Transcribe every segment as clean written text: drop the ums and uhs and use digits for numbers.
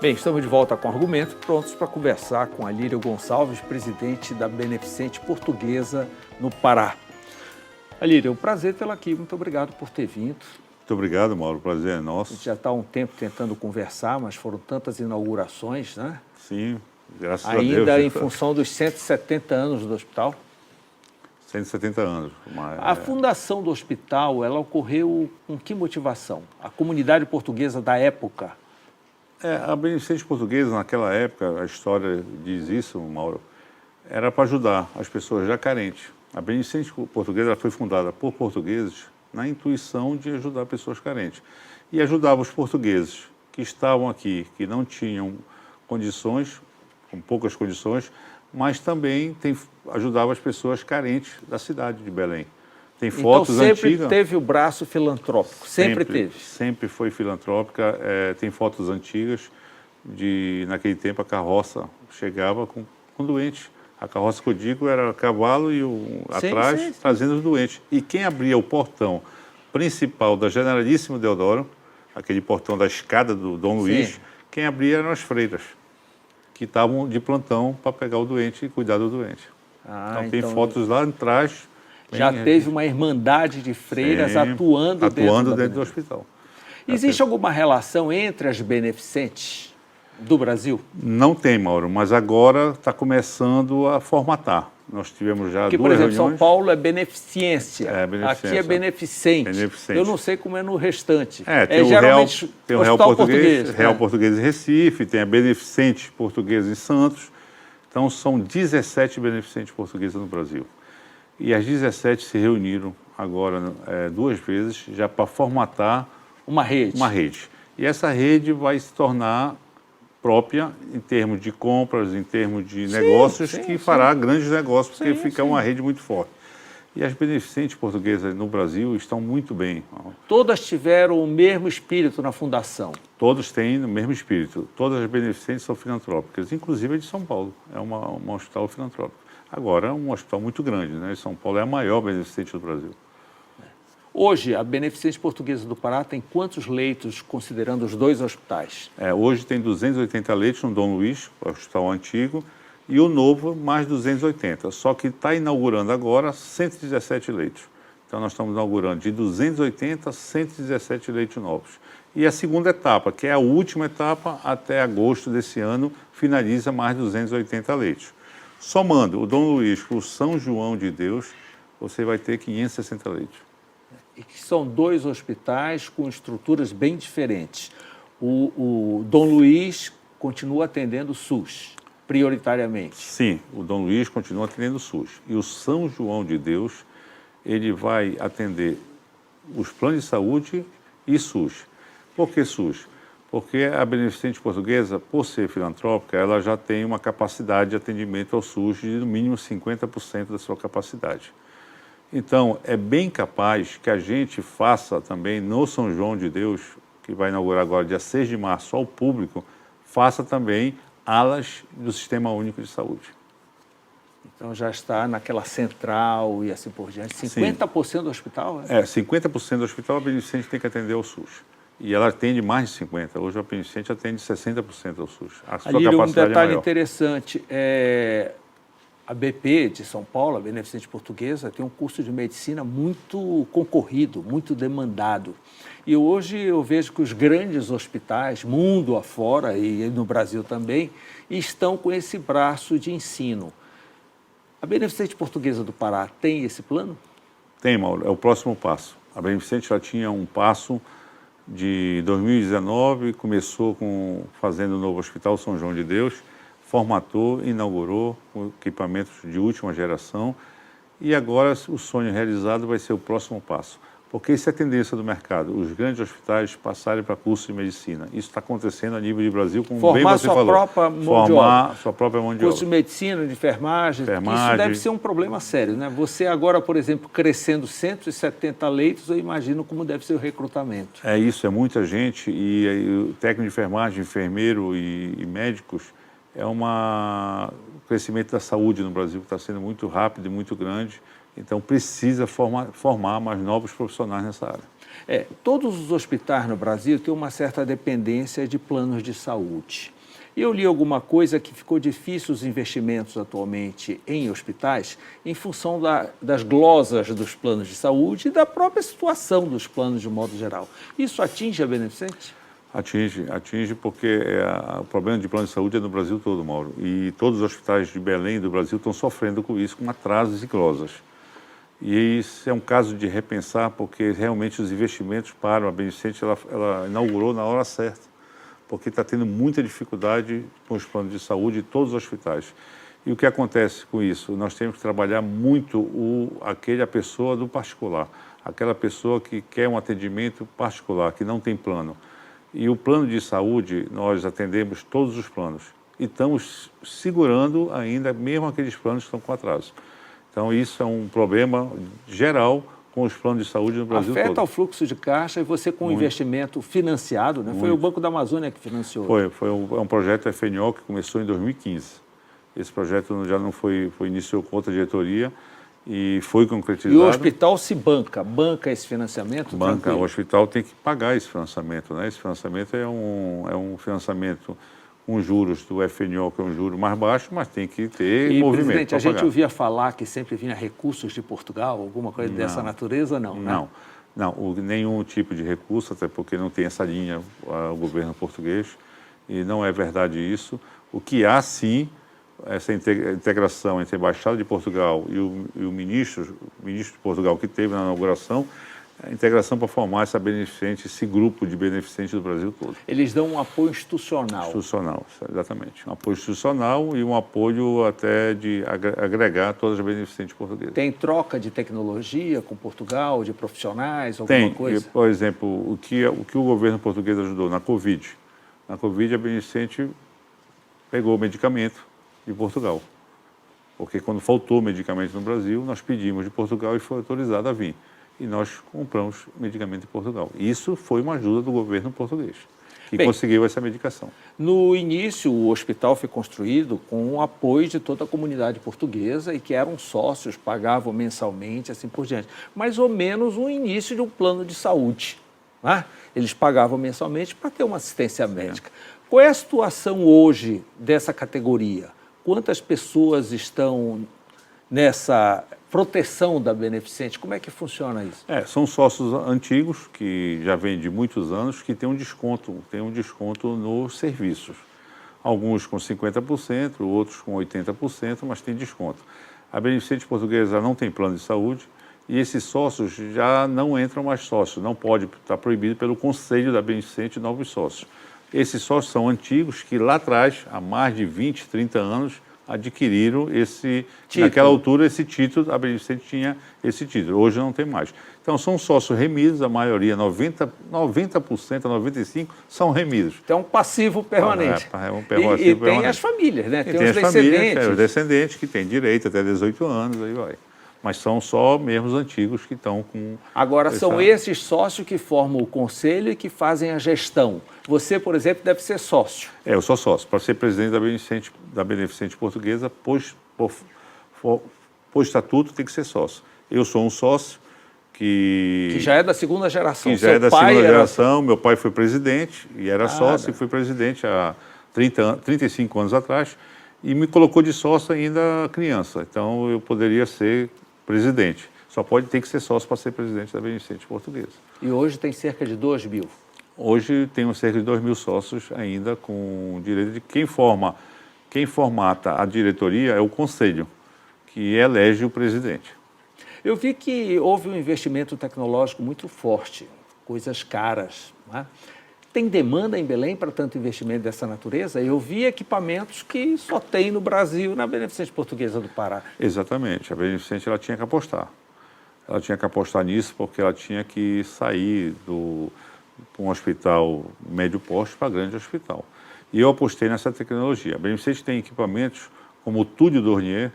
Bem, estamos de volta com argumento, prontos para conversar com Alírio Gonçalves, presidente da Beneficente Portuguesa no Pará. Alírio, é um prazer tê-la aqui, muito obrigado por ter vindo. Muito obrigado, Mauro, o prazer é nosso. A gente já está há um tempo tentando conversar, mas foram tantas inaugurações, né? Sim, graças a Deus. Ainda em função dos 170 anos do hospital. 170 anos. A fundação do hospital, ela ocorreu com que motivação? A comunidade portuguesa da época? A Beneficente Portuguesa, naquela época, a história diz isso, Mauro, era para ajudar as pessoas já carentes. A Beneficente Portuguesa ela foi fundada por portugueses na intuição de ajudar pessoas carentes. E ajudava os portugueses que estavam aqui, que não tinham condições, com poucas condições, mas também ajudava as pessoas carentes da cidade de Belém. Tem fotos então, sempre antigas. Teve o braço filantrópico, sempre teve. Sempre foi filantrópica. Tem fotos antigas naquele tempo, a carroça chegava com doentes. A carroça que eu digo era cavalo e atrás trazendo os doentes. E quem abria o portão principal da Generalíssimo Deodoro, aquele portão da escada do Dom Luís, quem abria eram as freiras, que estavam de plantão para pegar o doente e cuidar do doente. Então tem fotos lá atrás. Já teve uma irmandade de freiras atuando dentro do hospital. Existe alguma relação entre as beneficentes do Brasil? Não tem, Mauro, mas agora está começando a formatar. Nós tivemos já duas reuniões. Por exemplo, São Paulo é beneficência, beneficência. Aqui é beneficente. Eu não sei como é no restante. Tem o Real Português, Real Português em Recife, tem a Beneficente Portuguesa em Santos. Então, são 17 beneficentes portuguesas no Brasil. E as 17 se reuniram agora 2 vezes já para formatar uma rede. E essa rede vai se tornar própria em termos de compras, em termos de negócios, que fará grandes negócios, porque fica uma rede muito forte. E as beneficentes portuguesas no Brasil estão muito bem. Todas tiveram o mesmo espírito na fundação? Todos têm o mesmo espírito. Todas as beneficentes são filantrópicas, inclusive a de São Paulo. É um hospital filantrópico. Agora, é um hospital muito grande, né? São Paulo é a maior beneficente do Brasil. Hoje, a Beneficente Portuguesa do Pará tem quantos leitos, considerando os 2 hospitais? Hoje tem 280 leitos no Dom Luís, o hospital antigo, e o novo, mais 280. Só que está inaugurando agora 117 leitos. Então, nós estamos inaugurando de 280 a 117 leitos novos. E a segunda etapa, que é a última etapa, até agosto desse ano, finaliza mais 280 leitos. Somando o Dom Luís com o São João de Deus, você vai ter 560 leitos. E que são 2 hospitais com estruturas bem diferentes. O Dom Luís continua atendendo o SUS, prioritariamente. Sim, o Dom Luís continua atendendo o SUS. E o São João de Deus, ele vai atender os planos de saúde e SUS. Por que SUS? Porque a Beneficente Portuguesa, por ser filantrópica, ela já tem uma capacidade de atendimento ao SUS de no mínimo 50% da sua capacidade. Então, é bem capaz que a gente faça também no São João de Deus, que vai inaugurar agora dia 6 de março ao público, faça também alas do Sistema Único de Saúde. Então já está naquela central e assim por diante. 50% do hospital? 50% do hospital a Beneficente tem que atender ao SUS. E ela atende mais de 50%. Hoje a Beneficente atende 60% ao SUS. A sua capacidade um detalhe é maior. Interessante, a BP de São Paulo, a Beneficente Portuguesa, tem um curso de medicina muito concorrido, muito demandado. E hoje eu vejo que os grandes hospitais, mundo afora e no Brasil também, estão com esse braço de ensino. A Beneficente Portuguesa do Pará tem esse plano? Tem, Mauro. É o próximo passo. A Beneficente já tinha um passo de 2019, começou fazendo o novo Hospital São João de Deus, formatou, inaugurou com equipamentos de última geração e agora o sonho realizado vai ser o próximo passo. Porque isso é a tendência do mercado, os grandes hospitais passarem para curso de medicina. Isso está acontecendo a nível de Brasil, como bem você falou. Formar sua própria mão de obra. Curso de medicina, de enfermagem, isso deve ser um problema sério, né? Você agora, por exemplo, crescendo 170 leitos, eu imagino como deve ser o recrutamento. Isso, é muita gente e o técnico de enfermagem, enfermeiro e médicos, o crescimento da saúde no Brasil está sendo muito rápido e muito grande. Então, precisa formar mais novos profissionais nessa área. Todos os hospitais no Brasil têm uma certa dependência de planos de saúde. E eu li alguma coisa que ficou difícil os investimentos atualmente em hospitais em função das glosas dos planos de saúde e da própria situação dos planos de um modo geral. Isso atinge a beneficente? Atinge porque o problema de plano de saúde é no Brasil todo, Mauro. E todos os hospitais de Belém e do Brasil estão sofrendo com isso, com atrasos e glosas. E isso é um caso de repensar, porque realmente os investimentos param. A Beneficente ela inaugurou na hora certa, porque está tendo muita dificuldade com os planos de saúde em todos os hospitais. E o que acontece com isso? Nós temos que trabalhar muito a pessoa do particular, aquela pessoa que quer um atendimento particular, que não tem plano. E o plano de saúde, nós atendemos todos os planos e estamos segurando ainda, mesmo aqueles planos que estão com atraso. Então, isso é um problema geral com os planos de saúde no Brasil todo. Afeta o fluxo de caixa e você com investimento financiado, né? Foi o Banco da Amazônia que financiou. Foi um projeto FNO que começou em 2015. Esse projeto já não iniciou com outra diretoria e foi concretizado. E o hospital se banca esse financiamento? Banca, o hospital tem que pagar esse financiamento, né? Esse financiamento é um financiamento com juros do FNO, que é um juro mais baixo, mas tem que ter movimento. Presidente, a gente ouvia falar que sempre vinha recursos de Portugal, alguma coisa dessa natureza, não, né? Não, nenhum tipo de recurso, até porque não tem essa linha o governo português, e não é verdade isso. O que há, sim, essa integração entre a Embaixada de Portugal e o ministro de Portugal que teve na inauguração, a integração para formar esse grupo de beneficentes do Brasil todo. Eles dão um apoio institucional. Institucional, exatamente. Um apoio institucional e um apoio até de agregar todas as beneficentes portuguesas. Tem troca de tecnologia com Portugal, de profissionais, alguma coisa? Tem. Por exemplo, o que o governo português ajudou na Covid. Na Covid, a beneficente pegou o medicamento de Portugal. Porque quando faltou medicamento no Brasil, nós pedimos de Portugal e foi autorizado a vir. E nós compramos medicamento em Portugal. Isso foi uma ajuda do governo português, que conseguiu essa medicação. No início, o hospital foi construído com o apoio de toda a comunidade portuguesa e que eram sócios, pagavam mensalmente, assim por diante. Mais ou menos o início de um plano de saúde, né? Eles pagavam mensalmente para ter uma assistência médica. Qual é a situação hoje dessa categoria? Quantas pessoas estão nessa proteção da beneficente? Como é que funciona isso? São sócios antigos, que já vêm de muitos anos, que têm um desconto nos serviços. Alguns com 50%, outros com 80%, mas tem desconto. A beneficente portuguesa não tem plano de saúde e esses sócios já não entram mais sócios, não pode estar proibido pelo Conselho da Beneficente novos sócios. Esses sócios são antigos que lá atrás, há mais de 20, 30 anos, adquiriram naquela altura, esse título, a Beneficente tinha esse título, hoje não tem mais. Então, são sócios remidos, a maioria, 90% a 95% são remidos. Então, um passivo permanente. Passivo e permanente. Tem as famílias, né? Tem os descendentes. Os descendentes que têm direito até 18 anos, aí vai. Mas são só mesmo os antigos que estão com... Agora, são esses sócios que formam o conselho e que fazem a gestão. Você, por exemplo, deve ser sócio. Eu sou sócio. Para ser presidente da Beneficente Portuguesa, por estatuto, tem que ser sócio. Eu sou um sócio que já é da segunda geração. Que já é da segunda geração. Meu pai foi presidente e era sócio e fui presidente há 35 anos atrás e me colocou de sócio ainda criança. Então, eu poderia ser presidente. Só ter que ser sócio para ser presidente da Beneficente Portuguesa. E hoje tem cerca de 2 mil? Hoje temos cerca de 2 mil sócios ainda com direito de quem formata a diretoria é o conselho, que elege o presidente. Eu vi que houve um investimento tecnológico muito forte, coisas caras, não é? Tem demanda em Belém para tanto investimento dessa natureza? Eu vi equipamentos que só tem no Brasil, na Beneficente Portuguesa do Pará. Exatamente. A Beneficente ela tinha que apostar. Ela tinha que apostar nisso porque ela tinha que sair de um hospital médio porte para grande hospital. E eu apostei nessa tecnologia. A Beneficente tem equipamentos como o Túlio Dornier,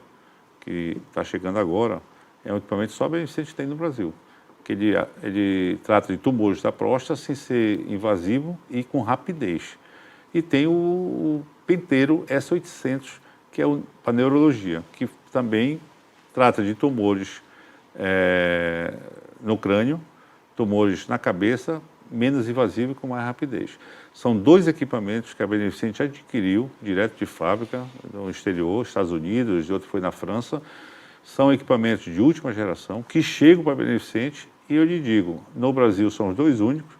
que está chegando agora, é um equipamento que só a Beneficente tem no Brasil. Que ele trata de tumores da próstata sem ser invasivo e com rapidez. E tem o Penteiro S800, que é para neurologia, que também trata de tumores no crânio tumores na cabeça, menos invasivo e com mais rapidez. São 2 equipamentos que a Beneficente adquiriu direto de fábrica, no exterior, Estados Unidos, e outro foi na França. São equipamentos de última geração que chegam para a Beneficente e eu lhe digo, no Brasil são os 2 únicos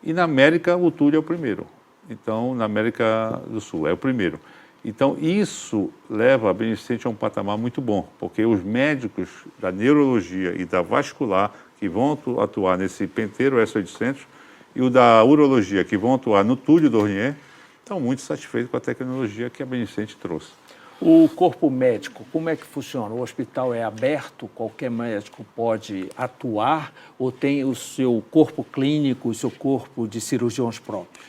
e na América o Túlio é o primeiro. Então, na América do Sul é o primeiro. Então, isso leva a Beneficente a um patamar muito bom, porque os médicos da neurologia e da vascular que vão atuar nesse Penteiro S800 e o da urologia que vão atuar no Túlio Dornier estão muito satisfeitos com a tecnologia que a Beneficente trouxe. O corpo médico, como é que funciona? O hospital é aberto, qualquer médico pode atuar ou tem o seu corpo clínico, o seu corpo de cirurgiões próprios?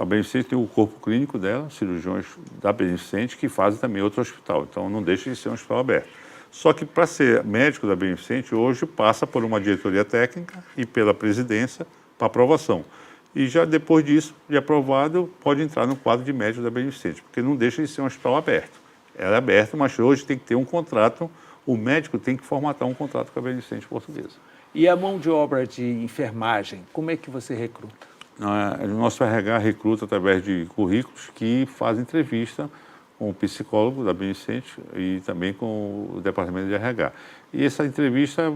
A Beneficente tem o corpo clínico dela, cirurgiões da Beneficente, que fazem também outro hospital, então não deixa de ser um hospital aberto. Só que para ser médico da Beneficente, hoje passa por uma diretoria técnica e pela presidência para aprovação. E já depois disso, de aprovado, pode entrar no quadro de médico da Beneficente, porque não deixa de ser um hospital aberto. Ela é aberta, mas hoje tem que ter um contrato, o médico tem que formatar um contrato com a Beneficente Portuguesa. E a mão de obra de enfermagem, como é que você recruta? O nosso RH recruta através de currículos que fazem entrevista com o psicólogo da Beneficente e também com o departamento de RH. E essa entrevista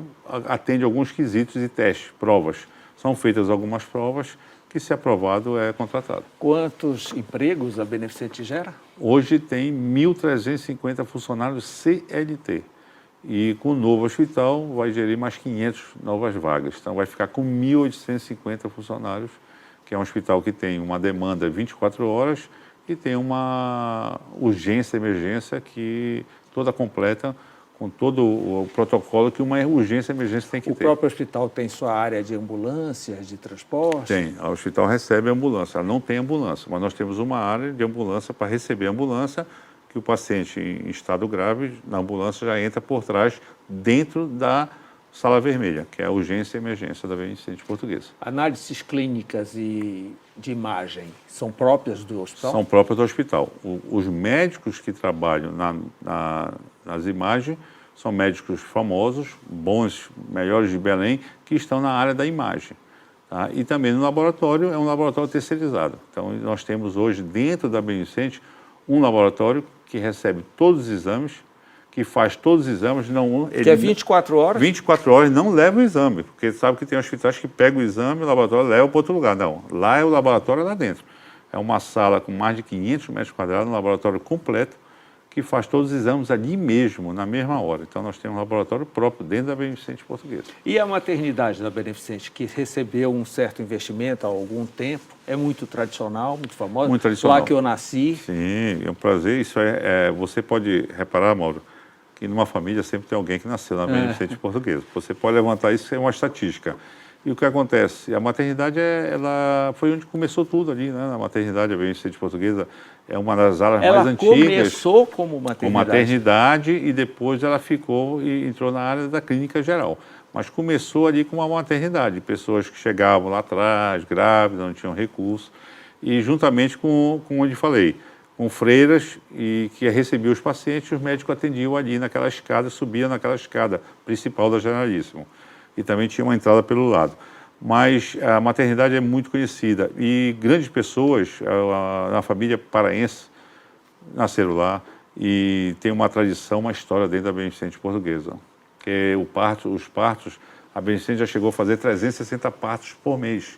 atende alguns quesitos e testes, provas. São feitas algumas provas que, se aprovado, é contratado. Quantos empregos a Beneficente gera? Hoje tem 1.350 funcionários CLT. E com o novo hospital vai gerir mais 500 novas vagas. Então vai ficar com 1.850 funcionários, que é um hospital que tem uma demanda 24 horas e tem uma urgência, emergência que toda completa, com todo o protocolo que uma urgência, emergência tem que ter. O próprio hospital tem sua área de ambulâncias, de transporte? Tem. O hospital recebe ambulância. Ela não tem ambulância, mas nós temos uma área de ambulância para receber ambulância, que o paciente em estado grave, na ambulância, já entra por trás, dentro da sala vermelha, que é a urgência e emergência da Beneficente Portuguesa. Análises clínicas e de imagem são próprias do hospital? São próprias do hospital. Os médicos que trabalham nas imagens são médicos famosos, bons, melhores de Belém, que estão na área da imagem. Tá? E também no laboratório, é um laboratório terceirizado. Então, nós temos hoje, dentro da Beneficente, um laboratório que recebe todos os exames, que faz todos os exames, não... Que é 24 horas? 24 horas não leva o exame, porque sabe que tem hospitais que pegam o exame e o laboratório leva para outro lugar. Não, lá é o laboratório lá dentro. É uma sala com mais de 500 metros quadrados, um laboratório completo, que faz todos os exames ali mesmo, na mesma hora. Então, nós temos um laboratório próprio dentro da Beneficente Portuguesa. E a maternidade da Beneficente, que recebeu um certo investimento há algum tempo, é muito tradicional, muito famosa? Muito tradicional. Lá que eu nasci. Sim, é um prazer. Isso você pode reparar, Mauro, que numa família sempre tem alguém que nasceu na Beneficente Portuguesa. Você pode levantar isso, é uma estatística. E o que acontece? A maternidade ela foi onde começou tudo ali, né? Na maternidade, a Beneficente Portuguesa é uma das áreas mais antigas. Ela começou como maternidade? Com maternidade e depois ela ficou e entrou na área da clínica geral. Mas começou ali com uma maternidade, pessoas que chegavam lá atrás, grávidas, não tinham recurso, e juntamente com onde falei, com freiras e que recebiam os pacientes, os médicos atendiam ali naquela escada, subiam naquela escada principal da Generalíssimo. E também tinha uma entrada pelo lado. Mas a maternidade é muito conhecida e grandes pessoas na família paraense nasceram lá e tem uma tradição, uma história dentro da Beneficente Portuguesa. Que os partos, a Beneficente já chegou a fazer 360 partos por mês.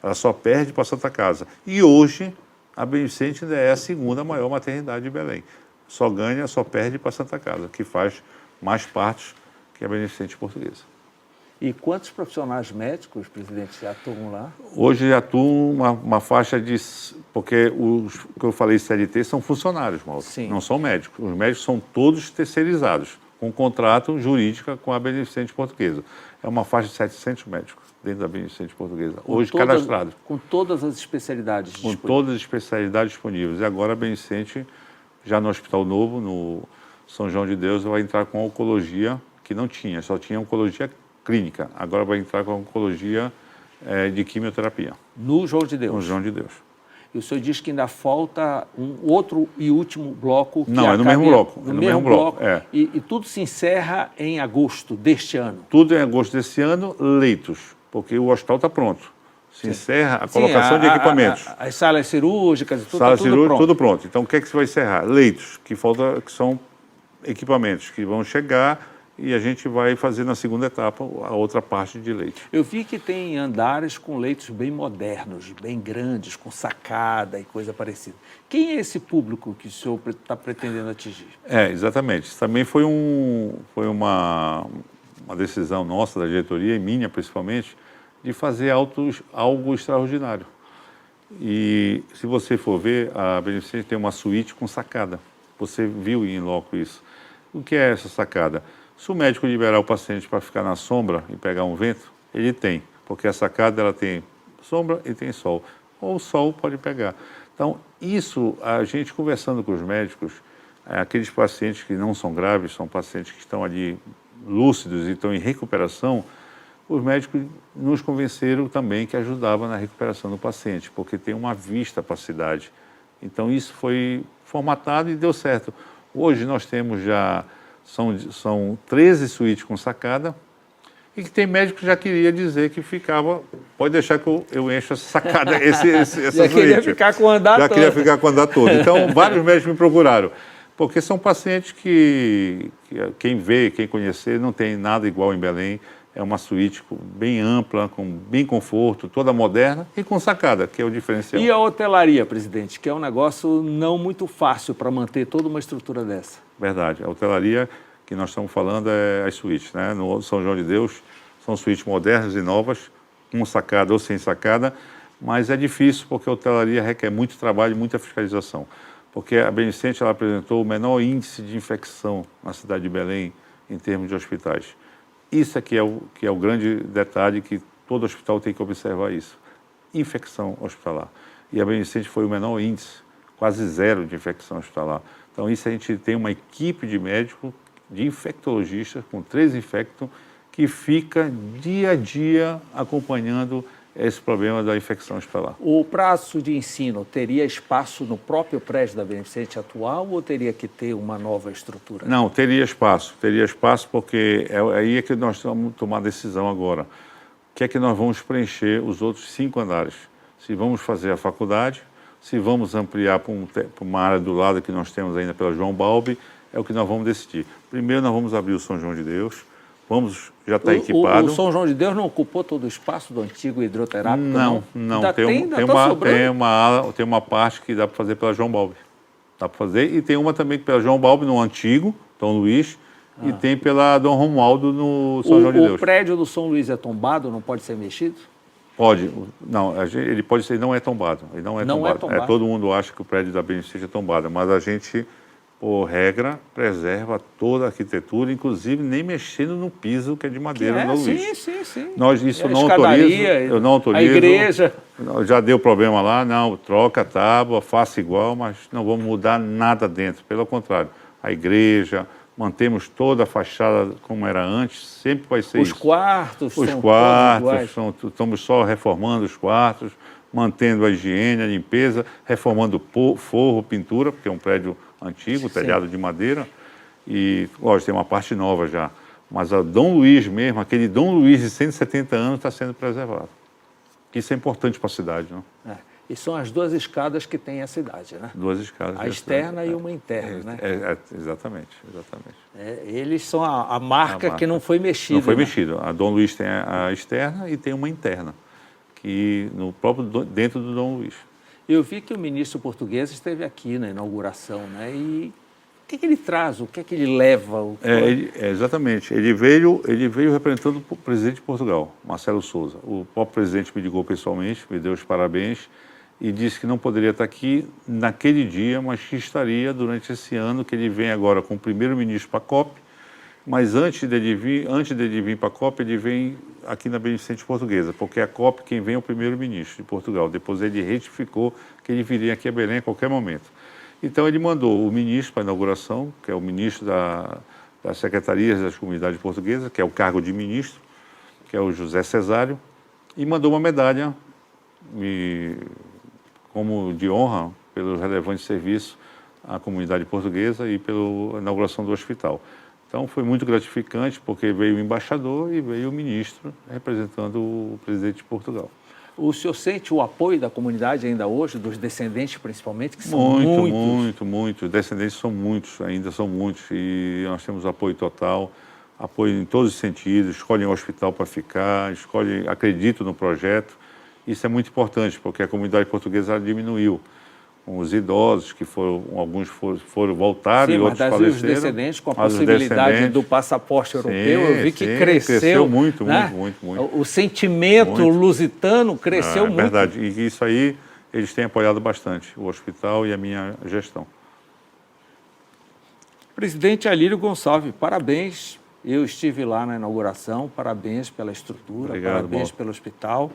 Ela só perde para a Santa Casa. E hoje a Beneficente ainda é a segunda maior maternidade de Belém. Só perde para a Santa Casa, que faz mais partos que a Beneficente Portuguesa. E quantos profissionais médicos, presidente, atuam lá? Hoje atuam uma faixa de... Porque os que eu falei CLT são funcionários, Mauro, não são médicos. Os médicos são todos terceirizados, com contrato jurídico com a Beneficente Portuguesa. É uma faixa de 700 médicos dentro da Beneficente Portuguesa, hoje cadastrados. Com todas as especialidades disponíveis? Com todas as especialidades disponíveis. E agora a Beneficente, já no Hospital Novo, no São João de Deus, vai entrar com oncologia, que não tinha, só tinha oncologia clínica. Agora vai entrar com oncologia de quimioterapia. No João de Deus? No João de Deus. E o senhor diz que ainda falta um outro e último bloco? Não, é no mesmo bloco. No mesmo bloco. E tudo se encerra em agosto deste ano? Tudo em agosto deste ano, leitos. porque o hospital está pronto. Se encerra a Sim, colocação de equipamentos. As salas cirúrgicas e tudo, Sala tá tudo cirúrgica, pronto. tudo pronto. Então, o que é que se vai encerrar? Leitos, que são equipamentos que vão chegar e a gente vai fazer na segunda etapa a outra parte de leitos. Eu vi que tem andares com leitos bem modernos, bem grandes, com sacada e coisa parecida. Quem é esse público que o senhor está pretendendo atingir? Exatamente. Isso também foi uma decisão nossa, da diretoria, e minha principalmente, de fazer algo extraordinário. E se você for ver, a Beneficente tem uma suíte com sacada. Você viu em loco isso. O que é essa sacada? Se o médico liberar o paciente para ficar na sombra e pegar um vento, ele tem, porque a sacada ela tem sombra e tem sol. Ou o sol pode pegar. Então, isso, a gente conversando com os médicos, aqueles pacientes que não são graves, são pacientes que estão ali lúcidos e estão em recuperação, os médicos nos convenceram também que ajudava na recuperação do paciente, porque tem uma vista para a cidade. Então, isso foi formatado e deu certo. Hoje nós temos já, são 13 suítes com sacada, e que tem médico que já queria dizer que ficava, pode deixar que eu encho essa sacada, essa Já suíte. queria ficar com o andar Já todo. queria ficar com o andar todo. Então, vários médicos me procuraram, porque são pacientes que quem vê, quem conhecer, não tem nada igual em Belém. É uma suíte bem ampla, com bem conforto, toda moderna e com sacada, que é o diferencial. E a hotelaria, presidente, que é um negócio não muito fácil para manter toda uma estrutura dessa. Verdade. A hotelaria que nós estamos falando é as suítes, né? No São João de Deus, são suítes modernas e novas, com sacada ou sem sacada, mas é difícil porque a hotelaria requer muito trabalho e muita fiscalização. Porque a Beneficente ela apresentou o menor índice de infecção na cidade de Belém em termos de hospitais. Isso aqui é o grande detalhe que todo hospital tem que observar isso. Infecção hospitalar. E a Beneficente foi o menor índice, quase zero de infecção hospitalar. Então, isso a gente tem uma equipe de médicos, de infectologistas, com 3 infectos, que fica dia a dia acompanhando esse problema da infecção hospitalar. O prazo de ensino teria espaço no próprio prédio da Beneficente atual ou teria que ter uma nova estrutura? Não, teria espaço porque aí é que nós vamos tomar a decisão agora. O que é que nós vamos preencher os outros 5 andares? Se vamos fazer a faculdade, se vamos ampliar para uma área do lado que nós temos ainda pela João Balbi, é o que nós vamos decidir. Primeiro nós vamos abrir o São João de Deus, já está equipado. O São João de Deus não ocupou todo o espaço do antigo hidroterápico? Não. Tem uma parte que dá para fazer pela João Balbi. Dá para fazer. E tem uma também pela João Balbi, no antigo, Dom Luiz, e tem pela Dom Romualdo, no São João de Deus. O prédio do São Luís é tombado, não pode ser mexido? Pode. Não, ele pode ser, não é tombado. Ele não é tombado. Todo mundo acha que o prédio da Beneficente é tombado, mas a gente, por regra, preserva toda a arquitetura, inclusive nem mexendo no piso, que é de madeira, no Luiz. Sim. Isso não autorizo, eu não autorizo. A igreja. Já deu problema lá, não, troca a tábua, faça igual, mas não vamos mudar nada dentro. Pelo contrário, a igreja, mantemos toda a fachada como era antes, sempre vai ser isso. Os quartos estamos só reformando os quartos, mantendo a higiene, a limpeza, reformando forro, pintura, porque é um prédio antigo, telhado de madeira, e, lógico, tem uma parte nova já. Mas a Dom Luiz mesmo, aquele Dom Luiz de 170 anos está sendo preservado. Isso é importante para a cidade, não? E são as 2 escadas que tem a cidade, né? 2 escadas. A externa e uma interna, né? Exatamente. Eles são a marca que não foi mexida. Não foi mexida. A Dom Luiz tem a externa e tem uma interna, que dentro do Dom Luiz. Eu vi que o ministro português esteve aqui na inauguração, né? E o que ele traz, o que ele leva? Exatamente. Ele veio representando o presidente de Portugal, Marcelo Sousa. O próprio presidente me ligou pessoalmente, me deu os parabéns e disse que não poderia estar aqui naquele dia, mas que estaria durante esse ano, que ele vem agora com o primeiro-ministro para a COP, mas antes dele vir para a COP, ele vem aqui na Beneficente Portuguesa, porque a COP quem vem é o primeiro-ministro de Portugal. Depois ele retificou que ele viria aqui a Belém a qualquer momento. Então ele mandou o ministro para a inauguração, que é o ministro das Secretarias das Comunidades Portuguesas, que é o cargo de ministro, que é o José Cesário, e mandou uma medalha como de honra pelo relevante serviço à comunidade portuguesa e pela inauguração do hospital. Então foi muito gratificante, porque veio o embaixador e veio o ministro representando o presidente de Portugal. O senhor sente o apoio da comunidade ainda hoje, dos descendentes principalmente, que são Muito. Os descendentes são muitos, ainda são muitos, e nós temos apoio total, apoio em todos os sentidos, escolhem um hospital para ficar, acreditam no projeto. Isso é muito importante, porque a comunidade portuguesa diminuiu. Os idosos, que alguns foram voltaram e outros faleceram. Os descendentes, com a possibilidade do passaporte europeu, eu vi que cresceu muito, né? muito. O sentimento lusitano cresceu muito. É verdade, e isso aí eles têm apoiado bastante, o hospital e a minha gestão. Presidente Alírio Gonçalves, parabéns. Eu estive lá na inauguração, parabéns pela estrutura, obrigado, parabéns pelo hospital.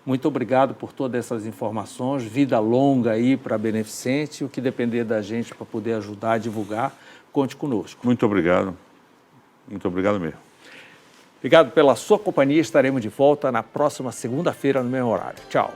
Muito obrigado por todas essas informações, vida longa aí para a Beneficente, o que depender da gente para poder ajudar a divulgar, conte conosco. Muito obrigado mesmo. Obrigado pela sua companhia, estaremos de volta na próxima segunda-feira no mesmo horário. Tchau.